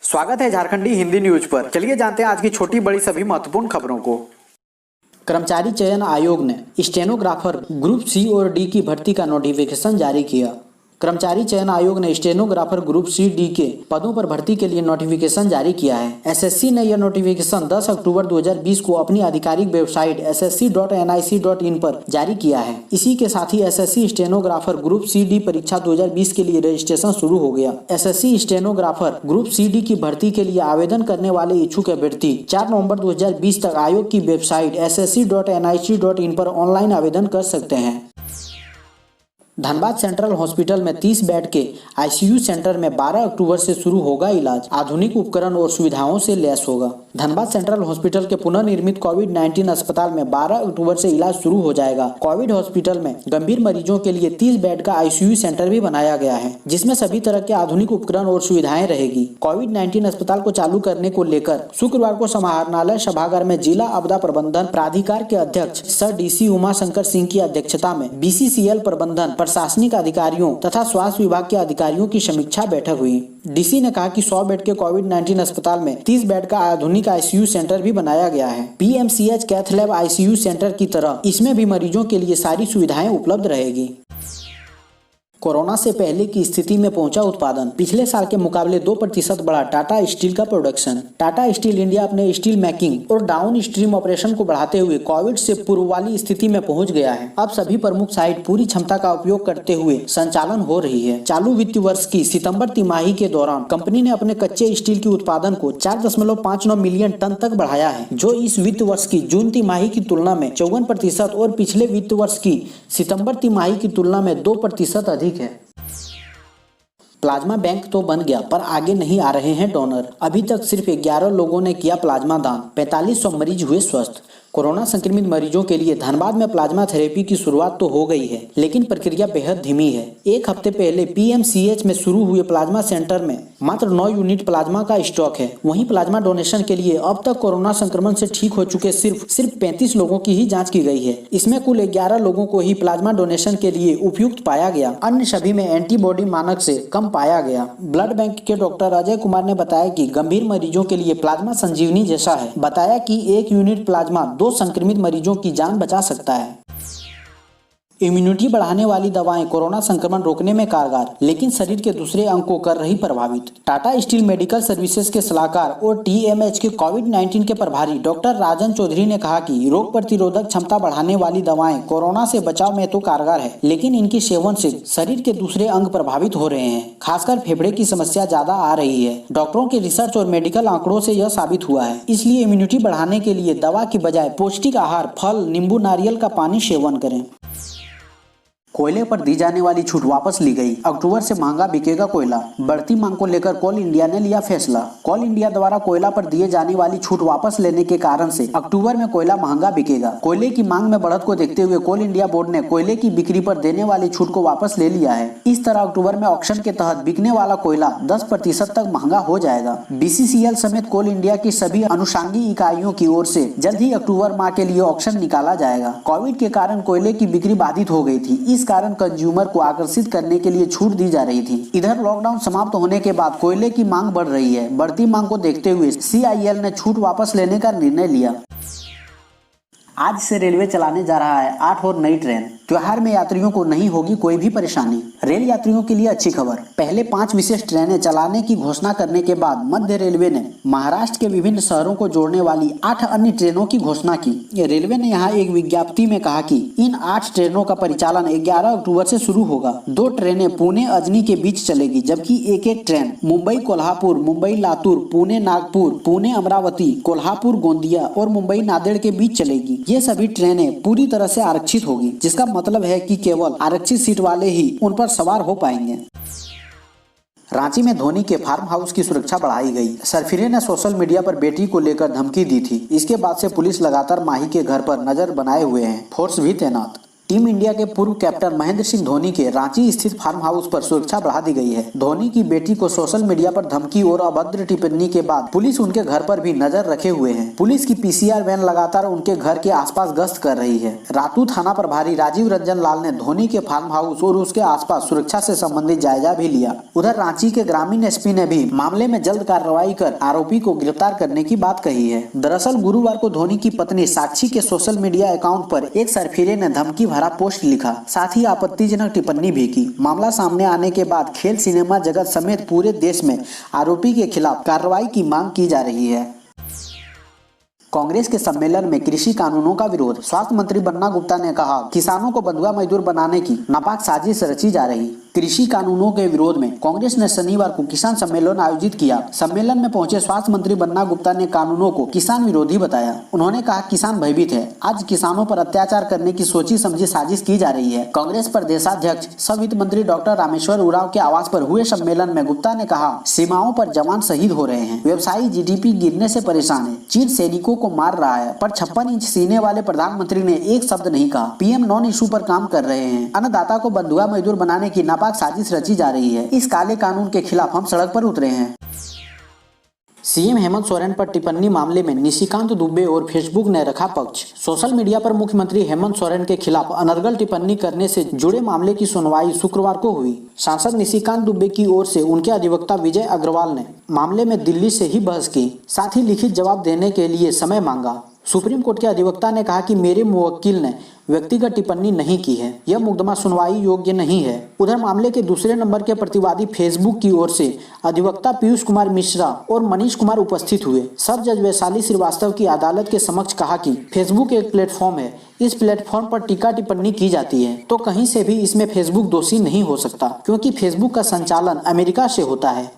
स्वागत है झारखंडी हिंदी न्यूज पर। चलिए जानते हैं आज की छोटी बड़ी सभी महत्वपूर्ण खबरों को। कर्मचारी चयन आयोग ने स्टेनोग्राफर ग्रुप सी और डी की भर्ती का नोटिफिकेशन जारी किया। कर्मचारी चयन आयोग ने स्टेनोग्राफर ग्रुप सी डी के पदों पर भर्ती के लिए नोटिफिकेशन जारी किया है। एसएससी ने यह नोटिफिकेशन 10 अक्टूबर 2020 को अपनी आधिकारिक वेबसाइट ssc.nic.in पर जारी किया है। इसी के साथ ही SSC stenographer group C D परीक्षा 2020 के लिए रजिस्ट्रेशन शुरू हो गया। SSC stenographer group C D की भर्ती के लिए आवेदन करने वाले इच्छुक अभ्यर्थी 4 नवंबर 2020 तक आयोग की वेबसाइट ssc.nic.in पर ऑनलाइन आवेदन कर सकते हैं। धनबाद सेंट्रल हॉस्पिटल में 30 बेड के आईसीयू सेंटर में 12 अक्टूबर से शुरू होगा इलाज। आधुनिक उपकरण और सुविधाओं से लैस होगा। धनबाद सेंट्रल हॉस्पिटल के पुनर्निर्मित कोविड-19 अस्पताल में 12 अक्टूबर से इलाज शुरू हो जाएगा। कोविड हॉस्पिटल में गंभीर मरीजों के लिए 30 बेड का आईसीयू सेंटर भी बनाया गया है, जिसमें सभी तरह के आधुनिक उपकरण और सुविधाएं रहेगी। कोविड-19 अस्पताल को चालू करने को लेकर शुक्रवार को समाहरणालय सभागार में जिला आपदा प्रबंधन प्राधिकार के अध्यक्ष सर डीसी उमाशंकर सिंह की अध्यक्षता में बीसीसीएल प्रबंधन प्रशासनिक अधिकारियों तथा स्वास्थ्य विभाग के अधिकारियों की समीक्षा बैठक हुई। डीसी ने कहा कि 100 बेड के कोविड-19 अस्पताल में 30 बेड का आधुनिक आईसीयू सेंटर भी बनाया गया है। PMCH cath lab ICU centre की तरह इसमें भी मरीजों के लिए सारी सुविधाएं उपलब्ध रहेगी। कोरोना से पहले की स्थिति में पहुंचा उत्पादन। पिछले साल के मुकाबले 2% बढ़ा टाटा स्टील का प्रोडक्शन। टाटा स्टील इंडिया अपने स्टील मेकिंग और डाउन स्ट्रीम ऑपरेशन को बढ़ाते हुए कोविड से पूर्व वाली स्थिति में पहुंच गया है। अब सभी प्रमुख साइट पूरी क्षमता का उपयोग करते हुए संचालन हो रही है। चालू वित्त वर्ष की सितंबर तिमाही के दौरान कंपनी ने अपने कच्चे स्टील के उत्पादन को 4.59 मिलियन टन तक बढ़ाया है, जो इस वित्त वर्ष की जून तिमाही की तुलना में 54% और पिछले वित्त वर्ष की सितंबर तिमाही की तुलना में 2% अधिक है। प्लाज्मा बैंक तो बन गया, पर आगे नहीं आ रहे हैं डोनर। अभी तक सिर्फ 11 लोगों ने किया प्लाज्मा दान, 4500 मरीज हुए स्वस्थ। कोरोना संक्रमित मरीजों के लिए धनबाद में प्लाज्मा थेरेपी की शुरुआत तो हो गई है, लेकिन प्रक्रिया बेहद धीमी है। एक हफ्ते पहले पीएमसीएच में शुरू हुए प्लाज्मा सेंटर में मात्र 9 यूनिट प्लाज्मा का स्टॉक है। वहीं प्लाज्मा डोनेशन के लिए अब तक कोरोना संक्रमण से ठीक हो चुके सिर्फ 35 लोगों की ही जांच की गई है। इसमें कुल 11 लोगों को ही प्लाज्मा डोनेशन के लिए उपयुक्त पाया गया। अन्य सभी में एंटीबॉडी मानक से कम पाया गया। ब्लड बैंक के डॉक्टर अजय कुमार ने बताया कि गंभीर मरीजों के लिए प्लाज्मा संजीवनी जैसा है। बताया कि 1 यूनिट प्लाज्मा 2 संक्रमित मरीजों की जान बचा सकता है। इम्यूनिटी बढ़ाने वाली दवाएं कोरोना संक्रमण रोकने में कारगर, लेकिन शरीर के दूसरे अंग को कर रही प्रभावित। टाटा स्टील मेडिकल सर्विसेज के सलाहकार और टीएमएच के कोविड-19 के प्रभारी डॉक्टर राजन चौधरी ने कहा कि रोग प्रतिरोधक क्षमता बढ़ाने वाली दवाएं कोरोना से बचाव में तो कारगर है, लेकिन इनके सेवन से शरीर के दूसरे अंग प्रभावित हो रहे हैं। खासकर फेफड़े की समस्या ज्यादा आ रही है। डॉक्टरों के रिसर्च और मेडिकल आंकड़ों से यह साबित हुआ है। इसलिए इम्यूनिटी बढ़ाने के लिए दवा की बजाय पौष्टिक आहार, फल, नींबू, नारियल का पानी सेवन करें। कोयले पर दी जाने वाली छूट वापस ली गई। अक्टूबर से महंगा बिकेगा कोयला। बढ़ती मांग को लेकर कोल इंडिया ने लिया फैसला। कोल इंडिया द्वारा कोयला पर दिए जाने वाली छूट वापस लेने के कारण से अक्टूबर में कोयला महंगा बिकेगा। कोयले की मांग में बढ़त को देखते हुए कोल इंडिया बोर्ड ने कोयले की बिक्री पर देने वाली छूट को वापस ले लिया है। इस तरह अक्टूबर में ऑक्शन के तहत बिकने वाला कोयला 10% तक महंगा हो जाएगा। बीसीसीएल समेत कोल इंडिया की सभी अनुषंगी इकाइयों की ओर से जल्द ही अक्टूबर माह के लिए ऑक्शन निकाला जाएगा। कोविड के कारण कोयले की बिक्री बाधित हो गई थी। इस कारण कंज्यूमर को आकर्षित करने के लिए छूट दी जा रही थी। इधर लॉकडाउन समाप्त होने के बाद कोयले की मांग बढ़ रही है। बढ़ती मांग को देखते हुए सीआईएल ने छूट वापस लेने का निर्णय लिया। आज से रेलवे चलाने जा रहा है 8 और नई ट्रेन। त्योहार में यात्रियों को नहीं होगी कोई भी परेशानी। रेल यात्रियों के लिए अच्छी खबर। पहले 5 विशेष ट्रेनें चलाने की घोषणा करने के बाद मध्य रेलवे ने महाराष्ट्र के विभिन्न शहरों को जोड़ने वाली 8 अन्य ट्रेनों की घोषणा की। रेलवे ने यहाँ एक विज्ञप्ति में कहा कि इन 8 ट्रेनों का परिचालन 11 अक्टूबर से शुरू होगा। 2 ट्रेनें पुणे अजनी के बीच चलेगी, जबकि एक ट्रेन मुंबई कोल्हापुर, मुंबई लातूर, पुणे नागपुर, पुणे अमरावती, कोल्हापुर गोंदिया और मुंबई नांदेड़ के बीच चलेगी। ये सभी ट्रेनें पूरी तरह से आरक्षित होगी, जिसका मतलब है कि केवल आरक्षित सीट वाले ही उन पर सवार हो पाएंगे। रांची में धोनी के फार्म हाउस की सुरक्षा बढ़ाई गई। सरफिरे ने सोशल मीडिया पर बेटी को लेकर धमकी दी थी। इसके बाद से पुलिस लगातार माही के घर पर नजर बनाए हुए हैं। फोर्स भी तैनात। टीम इंडिया के पूर्व कैप्टन महेंद्र सिंह धोनी के रांची स्थित फार्म हाउस पर सुरक्षा बढ़ा दी गई है। धोनी की बेटी को सोशल मीडिया पर धमकी और अभद्र टिप्पणी के बाद पुलिस उनके घर पर भी नजर रखे हुए है। पुलिस की पीसीआर वैन लगातार उनके घर के आसपास गश्त कर रही है। रातू थाना प्रभारी राजीव रंजन लाल ने धोनी के फार्म हाउस और उसके आसपास सुरक्षा से संबंधित जायजा भी लिया। उधर रांची के ग्रामीण एसपी ने भी मामले में जल्द कार्रवाई कर आरोपी को गिरफ्तार करने की बात कही है। दरअसल गुरुवार को धोनी की पत्नी साक्षी के सोशल मीडिया अकाउंट पर एक सरफिरे ने धमकी भरा पोस्ट लिखा, साथ ही आपत्तिजनक टिप्पणी भी की। मामला सामने आने के बाद खेल सिनेमा जगत समेत पूरे देश में आरोपी के खिलाफ कार्रवाई की मांग की जा रही है। कांग्रेस के सम्मेलन में कृषि कानूनों का विरोध। स्वास्थ्य मंत्री बन्ना गुप्ता ने कहा, किसानों को बंधुआ मजदूर बनाने की नापाक साजिश रची जा रही। कृषि कानूनों के विरोध में कांग्रेस ने शनिवार को किसान सम्मेलन आयोजित किया। सम्मेलन में पहुंचे स्वास्थ्य मंत्री बन्ना गुप्ता ने कानूनों को किसान विरोधी बताया। उन्होंने कहा, किसान भयभीत है, आज किसानों पर अत्याचार करने की सोची समझी साजिश की जा रही है। कांग्रेस प्रदेशाध्यक्ष सह वित्त मंत्री डॉक्टर रामेश्वर उरांव के आवास पर हुए सम्मेलन में गुप्ता ने कहा, सीमाओं पर जवान शहीद हो रहे हैं, व्यवसायी जीडीपी गिरने से परेशान है, चीन सैनिकों को मार रहा है, पर 56 इंच सीने वाले प्रधानमंत्री ने एक शब्द नहीं कहा। पीएम नॉन इशू पर काम कर रहे हैं। अन्नदाता को बंधुआ मजदूर बनाने की नापाक साजिश रची जा रही है। इस काले कानून के खिलाफ हम सड़क पर उतरे हैं। सीएम हेमंत सोरेन पर टिप्पणी मामले में निशिकांत दुबे और फेसबुक ने रखा पक्ष। सोशल मीडिया पर मुख्यमंत्री हेमंत सोरेन के खिलाफ अनर्गल टिप्पणी करने से जुड़े मामले की सुनवाई शुक्रवार को हुई। सांसद निशिकांत दुबे की ओर से उनके अधिवक्ता विजय अग्रवाल ने मामले में दिल्ली से ही बहस की, साथ ही लिखित जवाब देने के लिए समय मांगा। सुप्रीम कोर्ट के अधिवक्ता ने कहा कि मेरे मुवक्किल ने व्यक्तिगत टिप्पणी नहीं की है, यह मुकदमा सुनवाई योग्य नहीं है। उधर मामले के दूसरे नंबर के प्रतिवादी फेसबुक की ओर से अधिवक्ता पीयूष कुमार मिश्रा और मनीष कुमार उपस्थित हुए। सब जज वैशाली श्रीवास्तव की अदालत के समक्ष कहा कि फेसबुक एक प्लेटफॉर्म है, इस प्लेटफॉर्म पर टीका टिप्पणी की जाती है तो कहीं से भी इसमें फेसबुक दोषी नहीं हो सकता, क्योंकि फेसबुक का संचालन अमेरिका से होता है।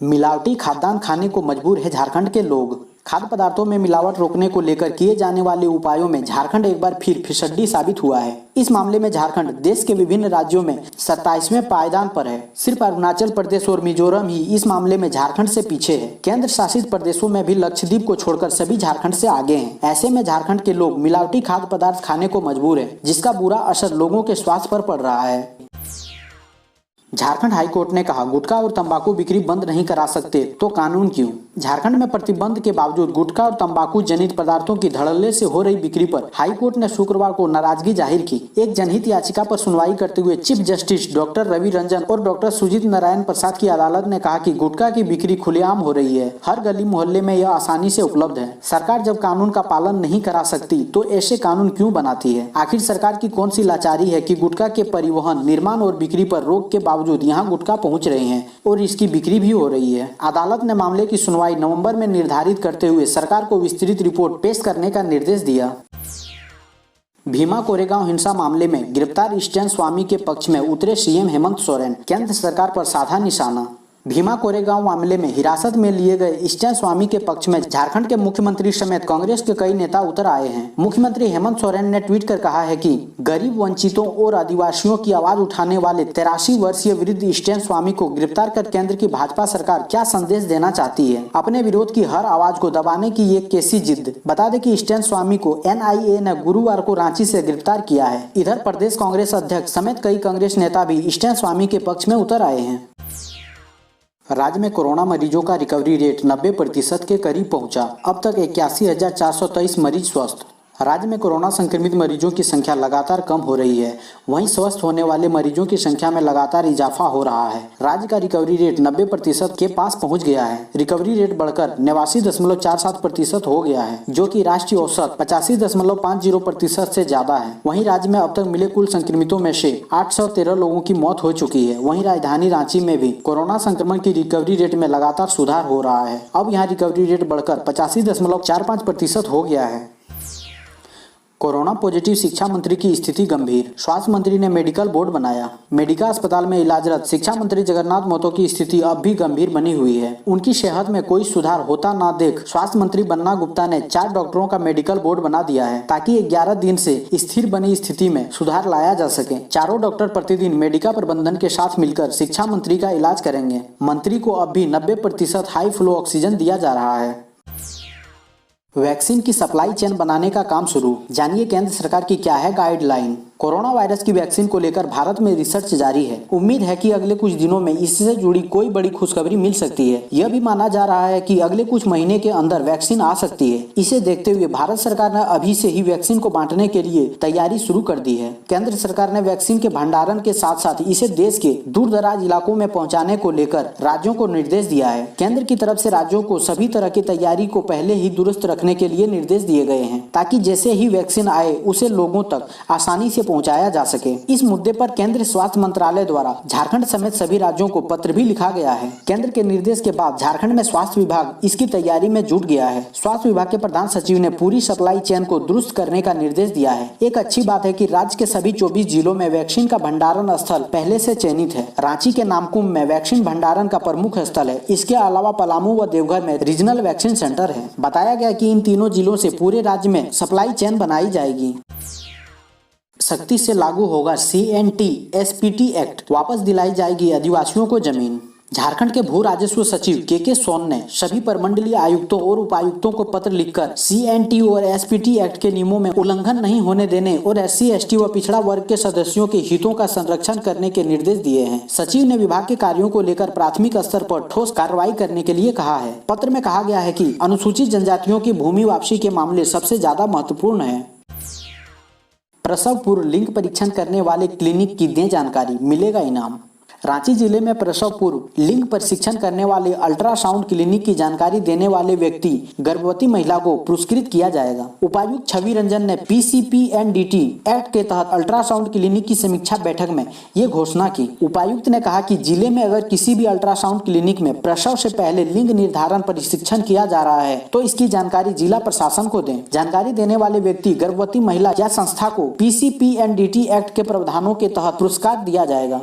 मिलावटी खाद्यान्न खाने को मजबूर है झारखंड के लोग। खाद्य पदार्थों में मिलावट रोकने को लेकर किए जाने वाले उपायों में झारखंड एक बार फिर फिसड्डी साबित हुआ है। इस मामले में झारखंड देश के विभिन्न राज्यों में 27वें पायदान पर है। सिर्फ अरुणाचल प्रदेश और मिजोरम ही इस मामले में झारखंड से पीछे है। केंद्र शासित प्रदेशों में भी लक्षद्वीप को छोड़कर सभी झारखंड से आगे हैं। ऐसे में झारखंड के लोग मिलावटी खाद्य पदार्थ खाने को मजबूर है, जिसका बुरा असर लोगों के स्वास्थ्य पर पड़ रहा है। झारखंड हाईकोर्ट ने कहा, गुटखा और तंबाकू बिक्री बंद नहीं करा सकते तो कानून क्यों। झारखंड में प्रतिबंध के बावजूद गुटखा और तंबाकू जनित पदार्थों की धड़ल्ले से हो रही बिक्री पर हाईकोर्ट ने शुक्रवार को नाराजगी जाहिर की। एक जनहित याचिका पर सुनवाई करते हुए chief justice doctor Ravi Ranjan और डॉक्टर सुजीत नारायण प्रसाद की अदालत ने कहा कि गुटखा की बिक्री खुलेआम हो रही है, हर गली मोहल्ले में यह आसानी से उपलब्ध है। सरकार जब कानून का पालन नहीं करा सकती तो ऐसे कानून क्यों बनाती है। आखिर सरकार की कौन सी लाचारी है कि गुटखा के परिवहन, निर्माण और बिक्री पर रोक के बावजूद यहाँ गुटखा पहुँच रहे हैं और इसकी बिक्री भी हो रही है। अदालत ने मामले की सुनवाई नवंबर में निर्धारित करते हुए सरकार को विस्तृत रिपोर्ट पेश करने का निर्देश दिया। भीमा कोरेगांव हिंसा मामले में गिरफ्तार स्टैन स्वामी के पक्ष में उतरे सीएम हेमंत सोरेन, केंद्र सरकार पर साधा निशाना। भीमा कोरेगांव मामले में हिरासत में लिए गए स्टैन स्वामी के पक्ष में झारखंड के मुख्यमंत्री समेत कांग्रेस के कई नेता उतर आए हैं। मुख्यमंत्री हेमंत सोरेन ने ट्वीट कर कहा है कि गरीब, वंचितों और आदिवासियों की आवाज उठाने वाले 83 वर्षीय वृद्ध स्टैन स्वामी को गिरफ्तार कर केंद्र की भाजपा सरकार क्या संदेश देना चाहती है। अपने विरोध की हर आवाज को दबाने की ये कैसी जिद। बता दें कि स्टैन स्वामी को एनआईए ने गुरुवार को रांची से गिरफ्तार किया है। इधर प्रदेश कांग्रेस अध्यक्ष समेत कई कांग्रेस नेता भी स्टैन स्वामी के पक्ष में उतर आए हैं। राज्य में कोरोना मरीजों का रिकवरी रेट 90% के करीब पहुंचा। अब तक 81,423 मरीज स्वस्थ। राज्य में कोरोना संक्रमित मरीजों की संख्या लगातार कम हो रही है, वहीं स्वस्थ होने वाले मरीजों की संख्या में लगातार इजाफा हो रहा है। राज्य का रिकवरी रेट 90% के पास पहुंच गया है। रिकवरी रेट बढ़कर 89.47% हो गया है, जो कि राष्ट्रीय औसत 85.50% से ज्यादा है। वहीं राज्य में अब तक मिले कुल संक्रमितों में से 813 लोगों की मौत हो चुकी है। वहीं राजधानी रांची में भी कोरोना संक्रमण की रिकवरी रेट में लगातार सुधार हो रहा है। अब यहाँ रिकवरी रेट बढ़कर 85.45% हो गया है। कोरोना पॉजिटिव शिक्षा मंत्री की स्थिति गंभीर। स्वास्थ्य मंत्री ने मेडिकल बोर्ड बनाया। मेडिका अस्पताल में इलाजरत शिक्षा मंत्री जगन्नाथ महतो की स्थिति अब भी गंभीर बनी हुई है। उनकी सेहत में कोई सुधार होता ना देख स्वास्थ्य मंत्री बन्ना गुप्ता ने 4 डॉक्टरों का मेडिकल बोर्ड बना दिया है, ताकि 11 दिन से स्थिर बनी स्थिति में सुधार लाया जा सके। चारों डॉक्टर प्रतिदिन मेडिका प्रबंधन के साथ मिलकर शिक्षा मंत्री का इलाज करेंगे। मंत्री को अब भी 90% हाई फ्लो ऑक्सीजन दिया जा रहा है। वैक्सीन की सप्लाई चेन बनाने का काम शुरू। जानिए केंद्र सरकार की क्या है गाइडलाइन। कोरोना वायरस की वैक्सीन को लेकर भारत में रिसर्च जारी है। उम्मीद है कि अगले कुछ दिनों में इससे जुड़ी कोई बड़ी खुशखबरी मिल सकती है। यह भी माना जा रहा है कि अगले कुछ महीने के अंदर वैक्सीन आ सकती है। इसे देखते हुए भारत सरकार ने अभी से ही वैक्सीन को बांटने के लिए तैयारी शुरू कर दी है। केंद्र सरकार ने वैक्सीन के भंडारण के साथ साथ इसे देश के दूर दराज इलाकों में पहुँचाने को लेकर राज्यों को निर्देश दिया है। केंद्र की तरफ से राज्यों को सभी तरह की तैयारी को पहले ही दुरुस्त रखने के लिए निर्देश दिए गए हैं, ताकि जैसे ही वैक्सीन आए उसे लोगों तक आसानी से पहुंचाया जा सके। इस मुद्दे पर केंद्रीय स्वास्थ्य मंत्रालय द्वारा झारखंड समेत सभी राज्यों को पत्र भी लिखा गया है। केंद्र के निर्देश के बाद झारखंड में स्वास्थ्य विभाग इसकी तैयारी में जुट गया है। स्वास्थ्य विभाग के प्रधान सचिव ने पूरी सप्लाई चेन को दुरुस्त करने का निर्देश दिया है। एक अच्छी बात है कि राज्य के सभी 24 जिलों में वैक्सीन का भंडारण स्थल पहले से चयनित है। रांची के नामकुम में वैक्सीन भंडारण का प्रमुख स्थल है। इसके अलावा पलामू व देवघर में रीजनल वैक्सीन सेंटर है। बताया गया कि इन तीनों जिलों से पूरे राज्य में सप्लाई चेन बनाई जाएगी। सख्ती से लागू होगा CNT-SPT एक्ट, वापस दिलाई जाएगी आदिवासियों को जमीन। झारखंड के भू राजस्व सचिव के सोन ने सभी प्रमंडलीय आयुक्तों और उपायुक्तों को पत्र लिखकर CNT और SPT एक्ट के नियमों में उल्लंघन नहीं होने देने और SC, ST व पिछड़ा वर्ग के सदस्यों के हितों का संरक्षण करने के निर्देश दिए हैं। सचिव ने विभाग के कार्यों को लेकर प्राथमिक स्तर पर ठोस कार्रवाई करने के लिए कहा है। पत्र में कहा गया है कि अनुसूचित जनजातियों की भूमि वापसी के मामले सबसे ज्यादा महत्वपूर्ण है। प्रसव पूर्व लिंग परीक्षण करने वाले क्लिनिक की दें जानकारी, मिलेगा इनाम। रांची जिले में प्रसव पूर्व लिंग परीक्षण करने वाले अल्ट्रासाउंड क्लिनिक की जानकारी देने वाले व्यक्ति गर्भवती महिला को पुरस्कृत किया जाएगा। उपायुक्त छवि रंजन ने PCPNDT एक्ट के तहत अल्ट्रासाउंड क्लिनिक की समीक्षा बैठक में ये घोषणा की। उपायुक्त ने कहा कि जिले में अगर किसी भी अल्ट्रासाउंड क्लिनिक में प्रसव से पहले लिंग निर्धारण परीक्षण किया जा रहा है तो इसकी जानकारी जिला प्रशासन को दें। जानकारी देने वाले व्यक्ति गर्भवती महिला या संस्था को PCPNDT एक्ट के प्रावधानों के तहत पुरस्कार दिया जाएगा।